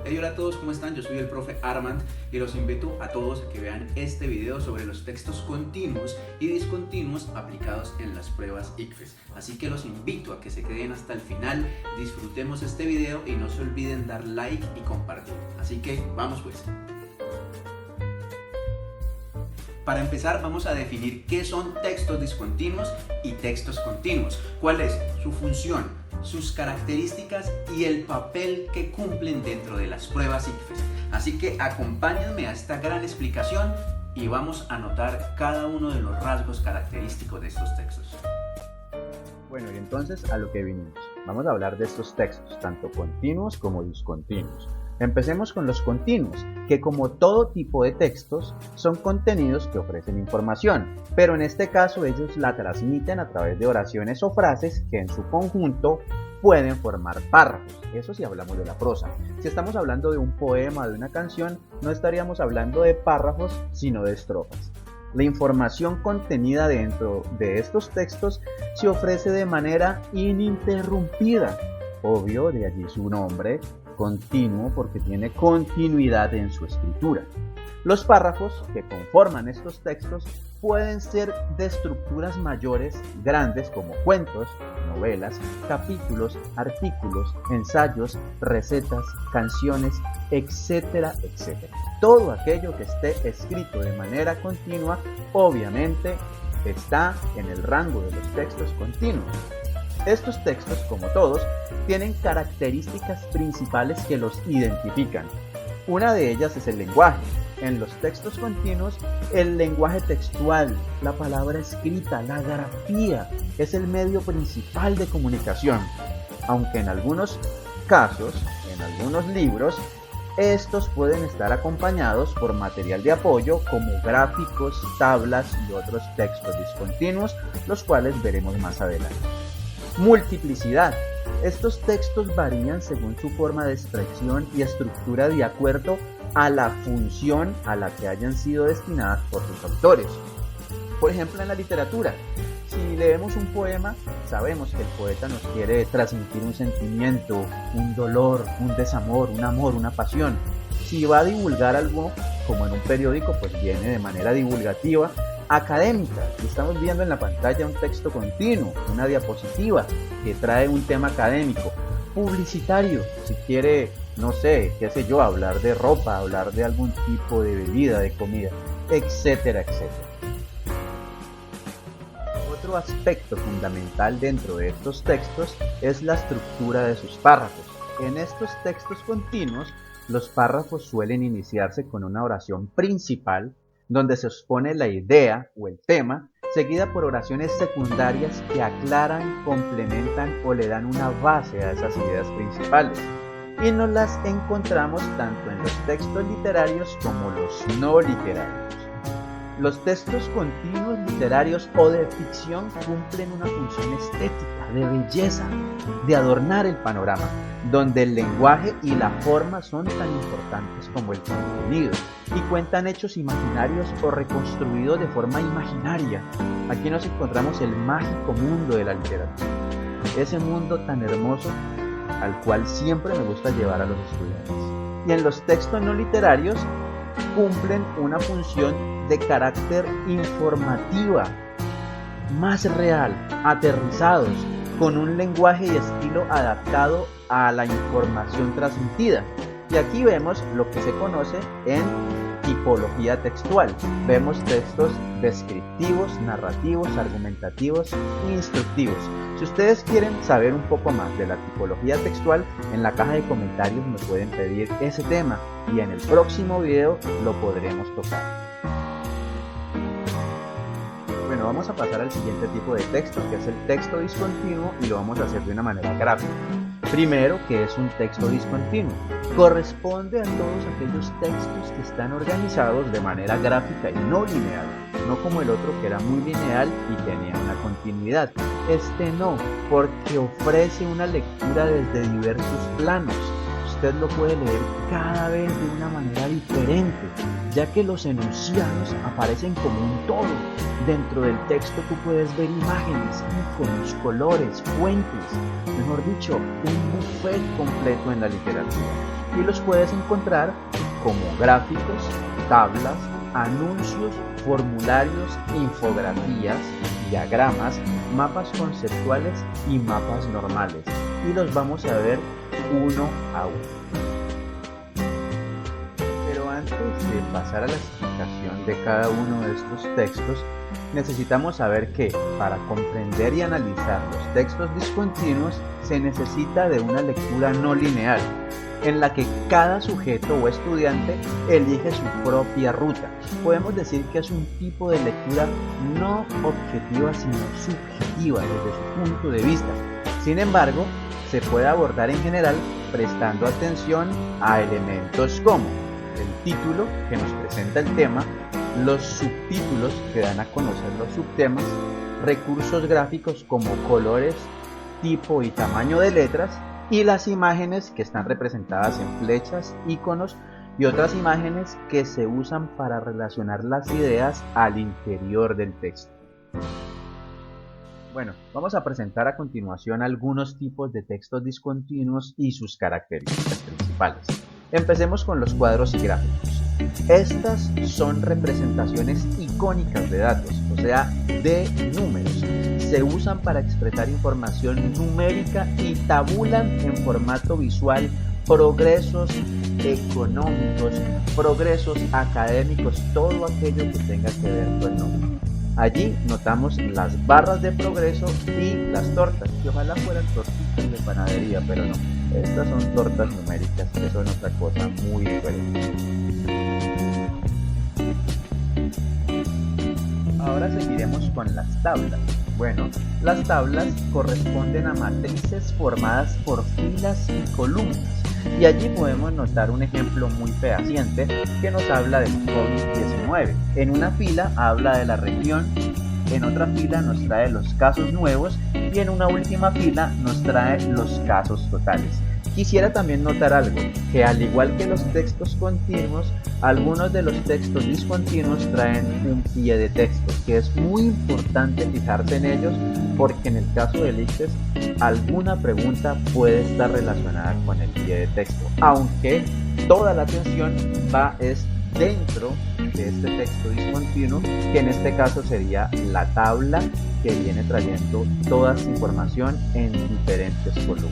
Hey, hola a todos, ¿cómo están? Yo soy el profe Armand y los invito a todos a que vean este video sobre los textos continuos y discontinuos aplicados en las pruebas ICFES. Así que los invito a que se queden hasta el final, disfrutemos este video y no se olviden dar like y compartir. Así que vamos pues. Para empezar, vamos a definir qué son textos discontinuos y textos continuos, cuál es su función, sus características y el papel que cumplen dentro de las pruebas ICFES. Así que acompáñenme a esta gran explicación y vamos a notar cada uno de los rasgos característicos de estos textos. Bueno, y entonces a lo que vinimos. Vamos a hablar de estos textos, tanto continuos como discontinuos. Empecemos con los continuos, que como todo tipo de textos, son contenidos que ofrecen información, pero en este caso ellos la transmiten a través de oraciones o frases que en su conjunto pueden formar párrafos. Eso si hablamos de la prosa. Si estamos hablando de un poema o de una canción, no estaríamos hablando de párrafos, sino de estrofas. La información contenida dentro de estos textos se ofrece de manera ininterrumpida. Obvio, de allí su nombre, continuo, porque tiene continuidad en su escritura. Los párrafos que conforman estos textos pueden ser de estructuras mayores, grandes, como cuentos, novelas, capítulos, artículos, ensayos, recetas, canciones, etcétera, etcétera. Todo aquello que esté escrito de manera continua, obviamente, está en el rango de los textos continuos. Estos textos, como todos, tienen características principales que los identifican. Una de ellas es el lenguaje. En los textos continuos, el lenguaje textual, la palabra escrita, la grafía, es el medio principal de comunicación. Aunque en algunos casos, en algunos libros, estos pueden estar acompañados por material de apoyo como gráficos, tablas y otros textos discontinuos, los cuales veremos más adelante. Multiplicidad. Estos textos varían según su forma de expresión y estructura de acuerdo a la función a la que hayan sido destinadas por sus autores. Por ejemplo, en la literatura, si leemos un poema, sabemos que el poeta nos quiere transmitir un sentimiento, un dolor, un desamor, un amor, una pasión. Si va a divulgar algo, como en un periódico, pues viene de manera divulgativa, académica. Estamos viendo en la pantalla un texto continuo, una diapositiva que trae un tema académico. Publicitario, si quiere, no sé, qué sé yo, hablar de ropa, hablar de algún tipo de bebida, de comida, etcétera, etcétera. Otro aspecto fundamental dentro de estos textos es la estructura de sus párrafos. En estos textos continuos, los párrafos suelen iniciarse con una oración principal, donde se expone la idea o el tema, seguida por oraciones secundarias que aclaran, complementan o le dan una base a esas ideas principales. Y nos las encontramos tanto en los textos literarios como los no literarios. Los textos continuos literarios o de ficción cumplen una función estética, de belleza, de adornar el panorama, donde el lenguaje y la forma son tan importantes como el contenido, y cuentan hechos imaginarios o reconstruidos de forma imaginaria. Aquí nos encontramos el mágico mundo de la literatura, ese mundo tan hermoso al cual siempre me gusta llevar a los estudiantes. Y en los textos no literarios cumplen una función de carácter informativa, más real, aterrizados, con un lenguaje y estilo adaptado a la información transmitida. Y aquí vemos lo que se conoce en tipología textual. Vemos textos descriptivos, narrativos, argumentativos e instructivos. Si ustedes quieren saber un poco más de la tipología textual, en la caja de comentarios me pueden pedir ese tema y en el próximo video lo podremos tocar. Bueno, vamos a pasar al siguiente tipo de texto, que es el texto discontinuo, y lo vamos a hacer de una manera gráfica. Primero, ¿qué es un texto discontinuo? Corresponde a todos aquellos textos que están organizados de manera gráfica y no lineal, no como el otro que era muy lineal y tenía una continuidad. Este no, porque ofrece una lectura desde diversos planos. Usted lo puede leer cada vez de una manera diferente, ya que los enunciados aparecen como un todo. Dentro del texto tú puedes ver imágenes, iconos, colores, fuentes, mejor dicho, un buffet completo en la literatura. y los puedes encontrar como gráficos, tablas, anuncios, formularios, infografías, diagramas, mapas conceptuales y mapas normales, y los vamos a ver uno a uno. Pero antes de pasar a la explicación de cada uno de estos textos, necesitamos saber que para comprender y analizar los textos discontinuos se necesita de una lectura no lineal, en la que cada sujeto o estudiante elige su propia ruta. Podemos decir que es un tipo de lectura no objetiva sino subjetiva desde su punto de vista. Sin embargo, se puede abordar en general prestando atención a elementos como el título que nos presenta el tema, los subtítulos que dan a conocer los subtemas, recursos gráficos como colores, tipo y tamaño de letras, y las imágenes que están representadas en flechas, iconos y otras imágenes que se usan para relacionar las ideas al interior del texto. Bueno, vamos a presentar a continuación algunos tipos de textos discontinuos y sus características principales. Empecemos con los cuadros y gráficos. Estas son representaciones icónicas de datos, o sea, de números. Se usan para expresar información numérica y tabulan en formato visual progresos económicos, progresos académicos, todo aquello que tenga que ver con el número. Allí notamos las barras de progreso y las tortas, que ojalá fueran tortitas de panadería, pero no. Estas son tortas numéricas, que son otra cosa muy diferente. Ahora seguiremos con las tablas. Bueno, las tablas corresponden a matrices formadas por filas y columnas. Y allí podemos notar un ejemplo muy fehaciente que nos habla del COVID-19. En una fila habla de la región, en otra fila nos trae los casos nuevos y en una última fila nos trae los casos totales. Quisiera también notar algo, que al igual que los textos continuos, algunos de los textos discontinuos traen un pie de texto, que es muy importante fijarse en ellos porque en el caso del ICFES alguna pregunta puede estar relacionada con el pie de texto, aunque toda la atención va dentro de este texto discontinuo, que en este caso sería la tabla que viene trayendo toda esa información en diferentes columnas.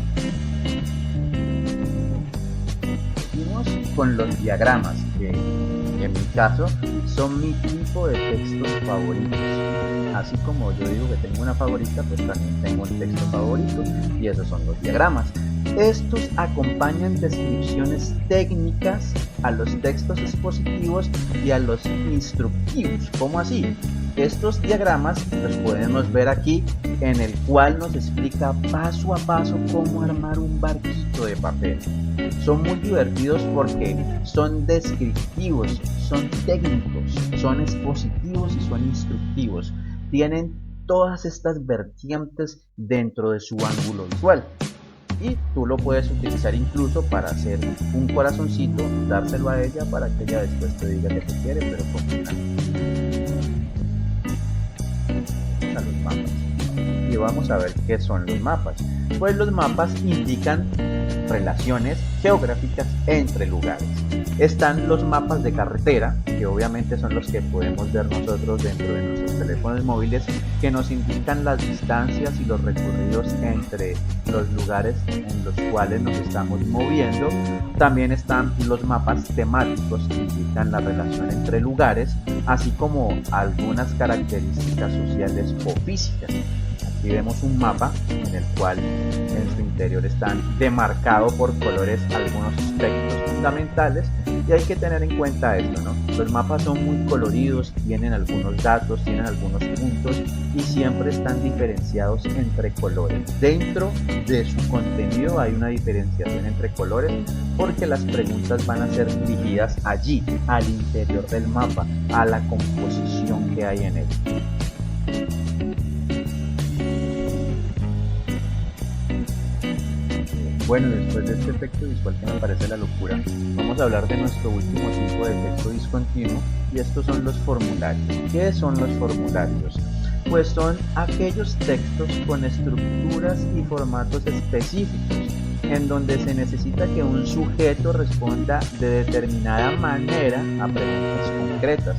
Con los diagramas, que en mi caso son mi tipo de textos favoritos. Así como yo digo que tengo una favorita, pues también tengo un texto favorito y esos son los diagramas. Estos acompañan descripciones técnicas a los textos expositivos y a los instructivos. ¿Cómo así? Estos diagramas los podemos ver aquí, en el cual nos explica paso a paso cómo armar un barquito de papel. Son muy divertidos porque son descriptivos, son técnicos, son expositivos y son instructivos. Tienen todas estas vertientes dentro de su ángulo visual. Y tú lo puedes utilizar incluso para hacer un corazoncito, dárselo a ella para que ella después te diga que te quiere, pero con los mapas. Y vamos a ver qué son los mapas. Pues los mapas indican relaciones geográficas entre lugares. Están los mapas de carretera, que obviamente son los que podemos ver nosotros dentro de nuestros teléfonos móviles, que nos indican las distancias y los recorridos entre los lugares en los cuales nos estamos moviendo. También están los mapas temáticos, que indican la relación entre lugares, así como algunas características sociales o físicas. Aquí vemos un mapa en el cual en su interior están demarcados por colores algunos aspectos fundamentales, y hay que tener en cuenta esto, ¿no? Los mapas son muy coloridos, tienen algunos datos, tienen algunos puntos y siempre están diferenciados entre colores. Dentro de su contenido hay una diferenciación entre colores porque las preguntas van a ser dirigidas allí, al interior del mapa, a la composición que hay en él. Bueno, después de este efecto visual que me parece la locura, vamos a hablar de nuestro último tipo de texto discontinuo, y estos son los formularios. ¿Qué son los formularios? Pues son aquellos textos con estructuras y formatos específicos en donde se necesita que un sujeto responda de determinada manera a preguntas concretas.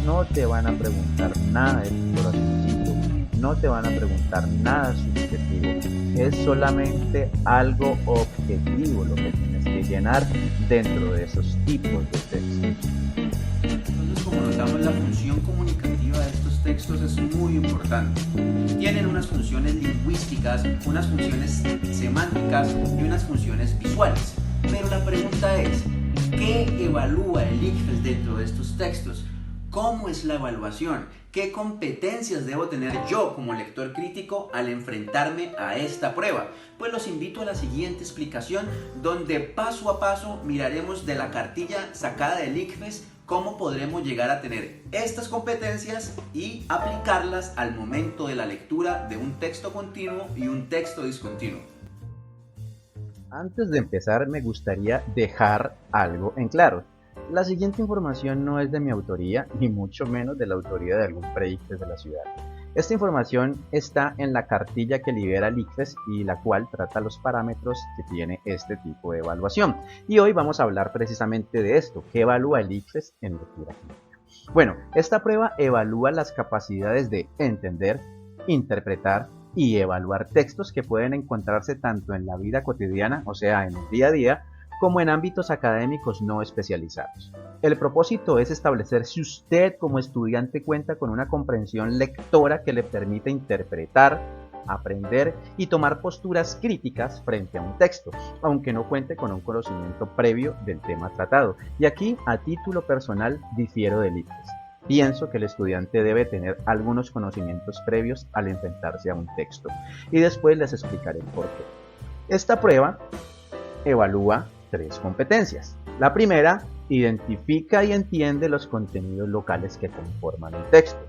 No te van a preguntar nada de tu corazoncito, no te van a preguntar nada subjetivo, es solamente algo objetivo lo que tienes que llenar dentro de esos tipos de textos. Entonces, como notamos, la función comunicativa de estos textos es muy importante. Tienen unas funciones lingüísticas, unas funciones semánticas y unas funciones visuales. Pero la pregunta es, ¿qué evalúa el ICFES dentro de estos textos? ¿Cómo es la evaluación? ¿Qué competencias debo tener yo como lector crítico al enfrentarme a esta prueba? Pues los invito a la siguiente explicación, donde paso a paso miraremos de la cartilla sacada del ICFES cómo podremos llegar a tener estas competencias y aplicarlas al momento de la lectura de un texto continuo y un texto discontinuo. Antes de empezar, me gustaría dejar algo en claro. La siguiente información no es de mi autoría, ni mucho menos de la autoría de algún pre-ICFES de la ciudad. Esta información está en la cartilla que libera el ICFES y la cual trata los parámetros que tiene este tipo de evaluación. Y hoy vamos a hablar precisamente de esto, ¿qué evalúa el ICFES en lectura crítica? Bueno, esta prueba evalúa las capacidades de entender, interpretar y evaluar textos que pueden encontrarse tanto en la vida cotidiana, o sea, en el día a día, como en ámbitos académicos no especializados. El propósito es establecer si usted como estudiante cuenta con una comprensión lectora que le permita interpretar, aprender y tomar posturas críticas frente a un texto, aunque no cuente con un conocimiento previo del tema tratado. Y aquí, a título personal, difiero del ICFES. Pienso que el estudiante debe tener algunos conocimientos previos al enfrentarse a un texto, y después les explicaré el por qué. Esta prueba evalúa 3 competencias. La primera, identifica y entiende los contenidos locales que conforman un texto.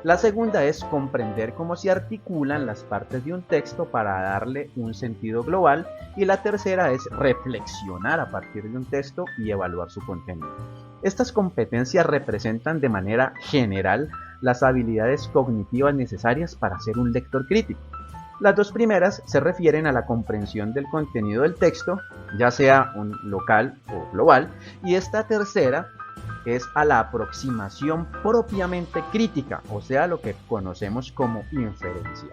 La segunda es comprender cómo se articulan las partes de un texto para darle un sentido global. Y la tercera es reflexionar a partir de un texto y evaluar su contenido. Estas competencias representan de manera general las habilidades cognitivas necesarias para ser un lector crítico. Las 2 primeras se refieren a la comprensión del contenido del texto, ya sea un local o global, y esta tercera es a la aproximación propiamente crítica, o sea, lo que conocemos como inferencia.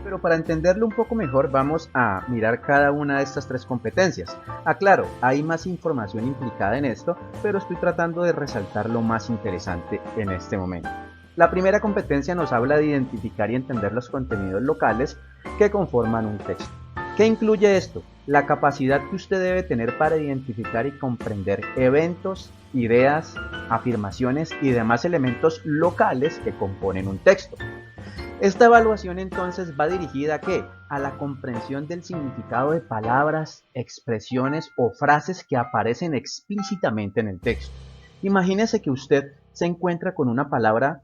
Pero para entenderlo un poco mejor vamos a mirar cada una de estas 3 competencias. Aclaro, hay más información implicada en esto, pero estoy tratando de resaltar lo más interesante en este momento. La primera competencia nos habla de identificar y entender los contenidos locales que conforman un texto. ¿Qué incluye esto? La capacidad que usted debe tener para identificar y comprender eventos, ideas, afirmaciones y demás elementos locales que componen un texto. Esta evaluación entonces va dirigida ¿a qué? A la comprensión del significado de palabras, expresiones o frases que aparecen explícitamente en el texto. Imagínese que usted se encuentra con una palabra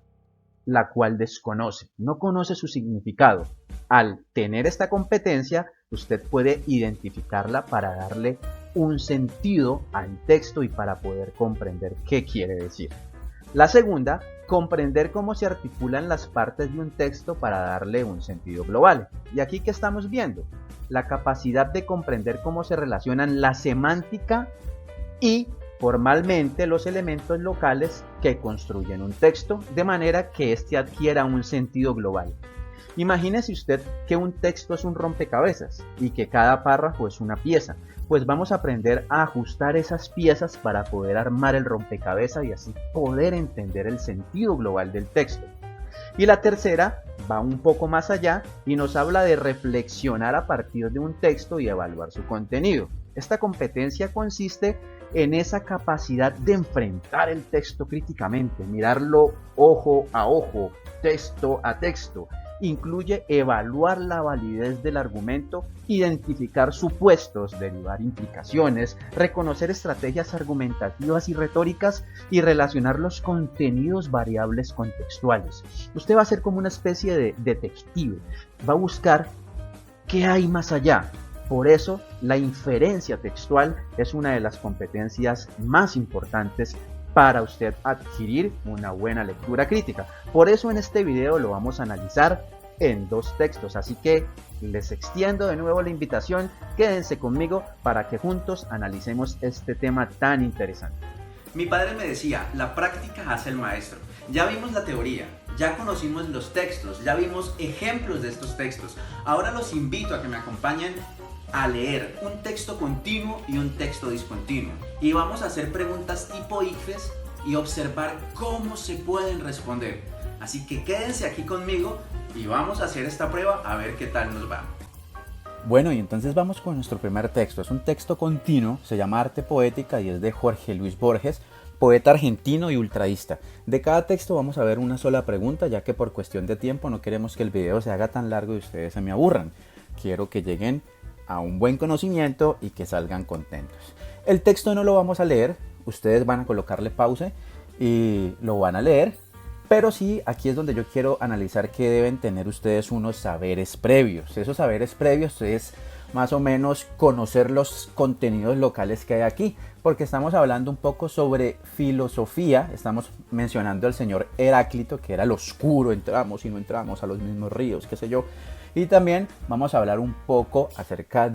la cual desconoce, no conoce su significado. Al tener esta competencia, usted puede identificarla para darle un sentido al texto y para poder comprender qué quiere decir. La segunda, comprender cómo se articulan las partes de un texto para darle un sentido global. Y aquí, ¿qué estamos viendo? La capacidad de comprender cómo se relacionan la semántica y formalmente los elementos locales que construyen un texto, de manera que éste adquiera un sentido global. Imagínese usted que un texto es un rompecabezas y que cada párrafo es una pieza. Pues vamos a aprender a ajustar esas piezas para poder armar el rompecabezas y así poder entender el sentido global del texto. Y la tercera va un poco más allá y nos habla de reflexionar a partir de un texto y evaluar su contenido. Esta competencia consiste en esa capacidad de enfrentar el texto críticamente, mirarlo ojo a ojo, texto a texto. Incluye evaluar la validez del argumento, identificar supuestos, derivar implicaciones, reconocer estrategias argumentativas y retóricas y relacionar los contenidos variables contextuales. Usted va a ser como una especie de detective, va a buscar qué hay más allá. Por eso, la inferencia textual es una de las competencias más importantes para usted adquirir una buena lectura crítica. Por eso en este video lo vamos a analizar en 2 textos. Así que les extiendo de nuevo la invitación, quédense conmigo para que juntos analicemos este tema tan interesante. Mi padre me decía, la práctica hace el maestro. Ya vimos la teoría, ya conocimos los textos, ya vimos ejemplos de estos textos. Ahora los invito a que me acompañen a leer un texto continuo y un texto discontinuo. Y vamos a hacer preguntas tipo ICFES y observar cómo se pueden responder. Así que quédense aquí conmigo y vamos a hacer esta prueba a ver qué tal nos va. Bueno, y entonces vamos con nuestro primer texto. Es un texto continuo, se llama Arte Poética y es de Jorge Luis Borges, poeta argentino y ultraísta. De cada texto vamos a ver una sola pregunta, ya que por cuestión de tiempo no queremos que el video se haga tan largo y ustedes se me aburran. Quiero que lleguen a un buen conocimiento y que salgan contentos. El texto no lo vamos a leer, ustedes van a colocarle pausa y lo van a leer, pero sí, aquí es donde yo quiero analizar que deben tener ustedes unos saberes previos. Esos saberes previos es más o menos conocer los contenidos locales que hay aquí, porque estamos hablando un poco sobre filosofía, estamos mencionando al señor Heráclito, que era el oscuro, entramos y no entramos a los mismos ríos, qué sé yo, y también vamos a hablar un poco acerca de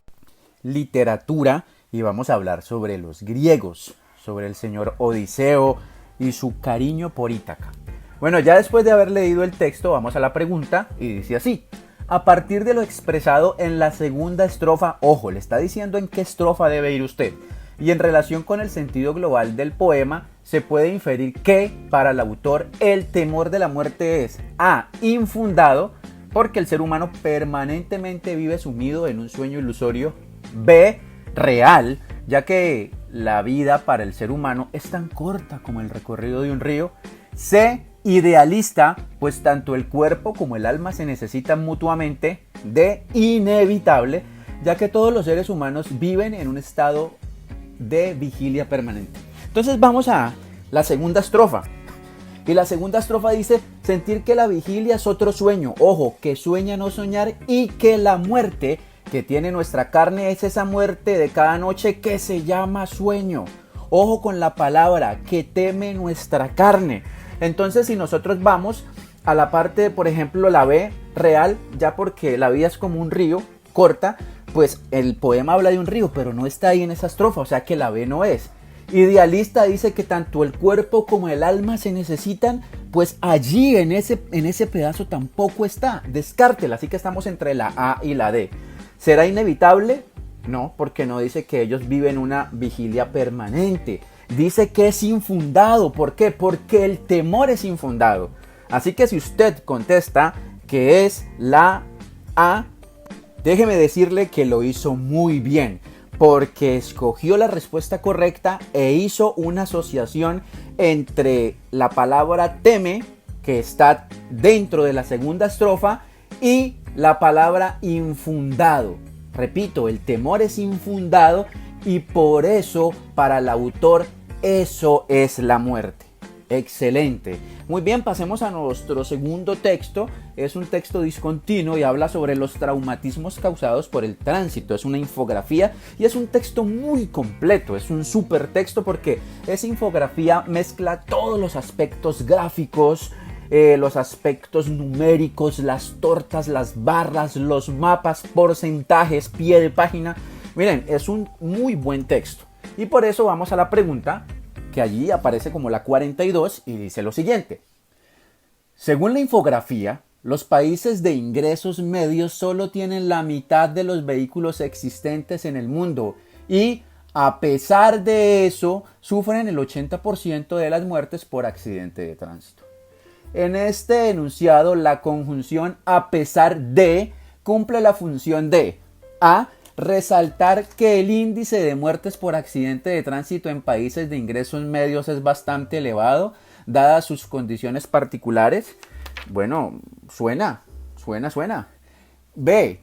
literatura y vamos a hablar sobre los griegos, sobre el señor Odiseo y su cariño por Ítaca. Bueno, ya después de haber leído el texto, vamos a la pregunta y dice así. A partir de lo expresado en la segunda estrofa, ojo, le está diciendo en qué estrofa debe ir usted. Y en relación con el sentido global del poema, se puede inferir que, para el autor, el temor de la muerte es A. Infundado, porque el ser humano permanentemente vive sumido en un sueño ilusorio. B. Real, ya que la vida para el ser humano es tan corta como el recorrido de un río. C. Idealista, pues tanto el cuerpo como el alma se necesitan mutuamente. D. Inevitable, ya que todos los seres humanos viven en un estado de vigilia permanente. Entonces vamos a la segunda estrofa. Y la segunda estrofa dice, sentir que la vigilia es otro sueño. Ojo, que sueña no soñar y que la muerte que tiene nuestra carne es esa muerte de cada noche que se llama sueño. Ojo con la palabra, que teme nuestra carne. Entonces, si nosotros vamos a la parte, por ejemplo, la B, real, ya porque la vida es como un río, corta, pues el poema habla de un río, pero no está ahí en esa estrofa, o sea que la B no es. Idealista dice que tanto el cuerpo como el alma se necesitan, pues allí en ese pedazo tampoco está, descártela, así que estamos entre la A y la D. ¿Será inevitable? No, porque no dice que ellos viven una vigilia permanente. Dice que es infundado. ¿Por qué? Porque el temor es infundado. Así que si usted contesta que es la A, déjeme decirle que lo hizo muy bien, porque escogió la respuesta correcta e hizo una asociación entre la palabra teme, que está dentro de la segunda estrofa, y la palabra infundado. Repito, el temor es infundado y por eso para el autor eso es la muerte. Excelente. Muy bien, pasemos a nuestro segundo texto. Es un texto discontinuo y habla sobre los traumatismos causados por el tránsito. Es una infografía y es un texto muy completo. Es un súper texto porque esa infografía mezcla todos los aspectos gráficos, los aspectos numéricos, las tortas, las barras, los mapas, porcentajes, pie de página. Miren, es un muy buen texto. Y por eso vamos a la pregunta, que allí aparece como la 42 y dice lo siguiente. Según la infografía, los países de ingresos medios solo tienen la mitad de los vehículos existentes en el mundo y, a pesar de eso, sufren el 80% de las muertes por accidente de tránsito. En este enunciado, la conjunción a pesar de cumple la función de A. Resaltar que el índice de muertes por accidente de tránsito en países de ingresos medios es bastante elevado, dadas sus condiciones particulares. Bueno, suena. B.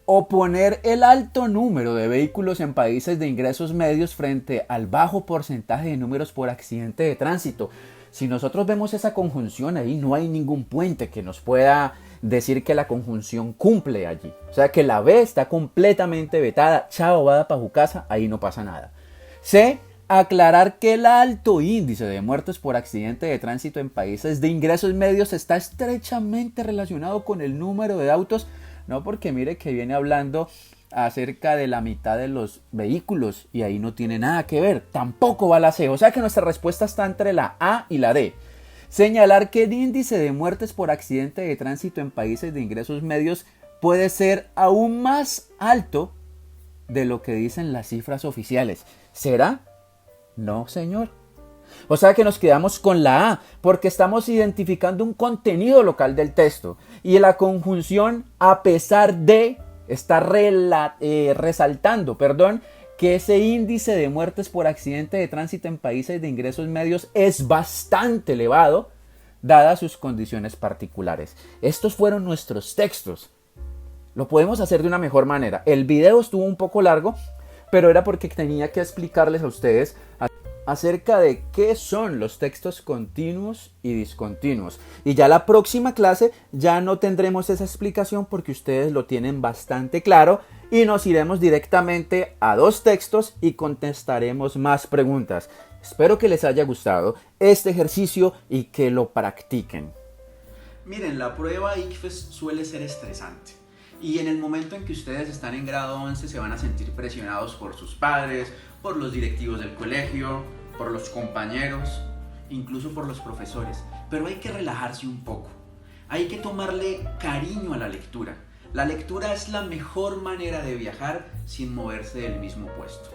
Oponer el alto número de vehículos en países de ingresos medios frente al bajo porcentaje de números por accidente de tránsito. Si nosotros vemos esa conjunción ahí, no hay ningún puente que nos pueda decir que la conjunción cumple allí. O sea que la B está completamente vetada. Chao, vada pa' su casa, ahí no pasa nada. C. Aclarar que el alto índice de muertes por accidente de tránsito en países de ingresos medios está estrechamente relacionado con el número de autos, no porque mire que viene hablando acerca de la mitad de los vehículos y ahí no tiene nada que ver, tampoco va la C, o sea que nuestra respuesta está entre la A y la D. Señalar que el índice de muertes por accidente de tránsito en países de ingresos medios puede ser aún más alto de lo que dicen las cifras oficiales. ¿Será? No, señor. O sea que nos quedamos con la A, porque estamos identificando un contenido local del texto. Y la conjunción a pesar de está resaltando, que ese índice de muertes por accidente de tránsito en países de ingresos medios es bastante elevado, dadas sus condiciones particulares. Estos fueron nuestros textos. Lo podemos hacer de una mejor manera. El video estuvo un poco largo, pero era porque tenía que explicarles a ustedes acerca de qué son los textos continuos y discontinuos. Y ya la próxima clase ya no tendremos esa explicación porque ustedes lo tienen bastante claro y nos iremos directamente a 2 textos y contestaremos más preguntas. Espero que les haya gustado este ejercicio y que lo practiquen. Miren, la prueba ICFES suele ser estresante. Y en el momento en que ustedes están en grado 11 se van a sentir presionados por sus padres, por los directivos del colegio, por los compañeros, incluso por los profesores. Pero hay que relajarse un poco. Hay que tomarle cariño a la lectura. La lectura es la mejor manera de viajar sin moverse del mismo puesto.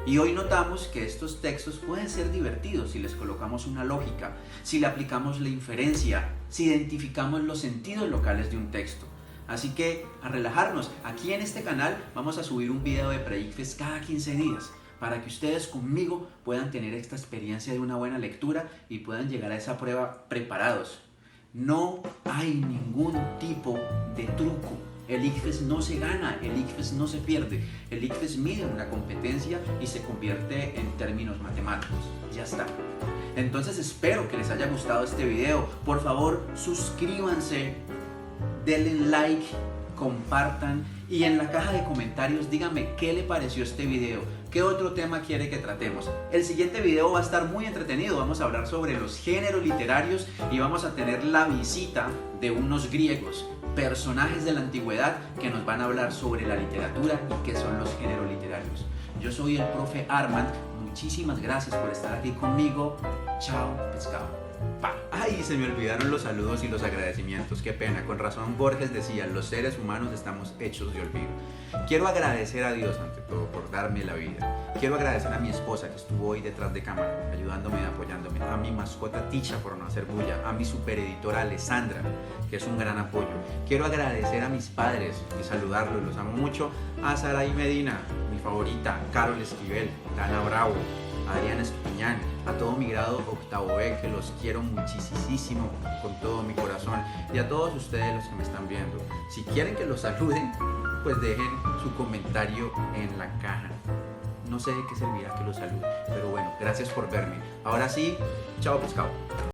Y hoy notamos que estos textos pueden ser divertidos si les colocamos una lógica, si le aplicamos la inferencia, si identificamos los sentidos locales de un texto. Así que a relajarnos, aquí en este canal vamos a subir un video de pre-ICFES cada 15 días para que ustedes conmigo puedan tener esta experiencia de una buena lectura y puedan llegar a esa prueba preparados. No hay ningún tipo de truco. El ICFES no se gana, el ICFES no se pierde. El ICFES mide una competencia y se convierte en términos matemáticos. Ya está. Entonces espero que les haya gustado este video. Por favor, suscríbanse, denle like, compartan y en la caja de comentarios díganme qué le pareció este video, qué otro tema quiere que tratemos. El siguiente video va a estar muy entretenido, vamos a hablar sobre los géneros literarios y vamos a tener la visita de unos griegos, personajes de la antigüedad que nos van a hablar sobre la literatura y qué son los géneros literarios. Yo soy el profe Armand, muchísimas gracias por estar aquí conmigo. Chao, pescado. Ay, se me olvidaron los saludos y los agradecimientos, qué pena. Con razón Borges decía, los seres humanos estamos hechos de olvido. Quiero agradecer a Dios ante todo por darme la vida. Quiero agradecer a mi esposa que estuvo hoy detrás de cámara, ayudándome y apoyándome. A mi mascota Ticha por no hacer bulla. A mi supereditora Alessandra, que es un gran apoyo. Quiero agradecer a mis padres y saludarlos, los amo mucho. A Saray Medina, mi favorita, Carol Esquivel, Dana Bravo, Adriana Estupiñán, a todo mi grado octavo B, que los quiero muchísimo con todo mi corazón, y a todos ustedes los que me están viendo. Si quieren que los saluden, pues dejen su comentario en la caja. No sé de qué servirá que los salude, pero bueno, gracias por verme. Ahora sí, chao pescado.